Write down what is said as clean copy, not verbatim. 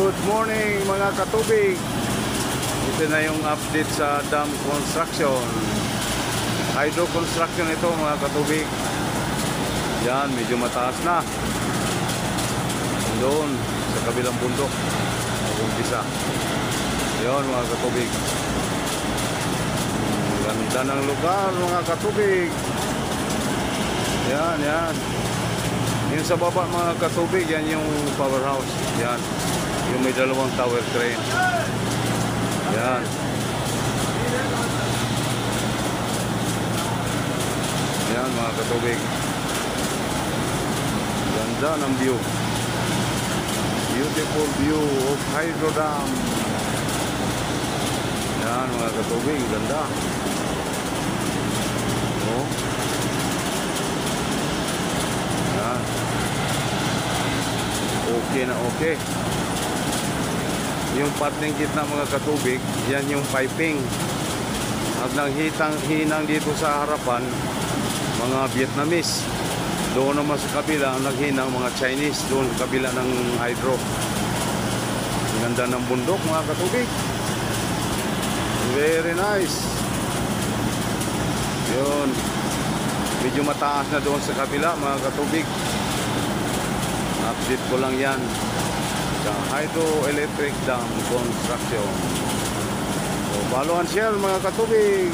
Good morning mga katubig. Ito na yung update sa dam construction. Hydro construction ito mga katubig. Yan, medyo mataas na. Doon sa kabilang bundok. Umpisa. Yan mga katubig. Ganda ng lugar mga katubig. Yan, yan. Yung sa baba mga katubig, yan yung powerhouse. Yan. Yung may dalawang tower crane. Yan. Yan mga katubig. Ganda ng view. Beautiful view of Hydro Dam. Yan mga katubig. Ganda. Oh. Yan. Okay na okay. Yung part ng gitna mga katubig, yan yung piping. At hinang dito sa harapan, mga Vietnamese. Doon naman sa kabila, naghinang mga Chinese, doon sa kabila ng hydro. Ang ganda ng bundok mga katubig. Very nice. Yun. Medyo mataas na doon sa kabila mga katubig. Update ko lang yan sa hydroelectric dam construction. So, follow and share mga katubig.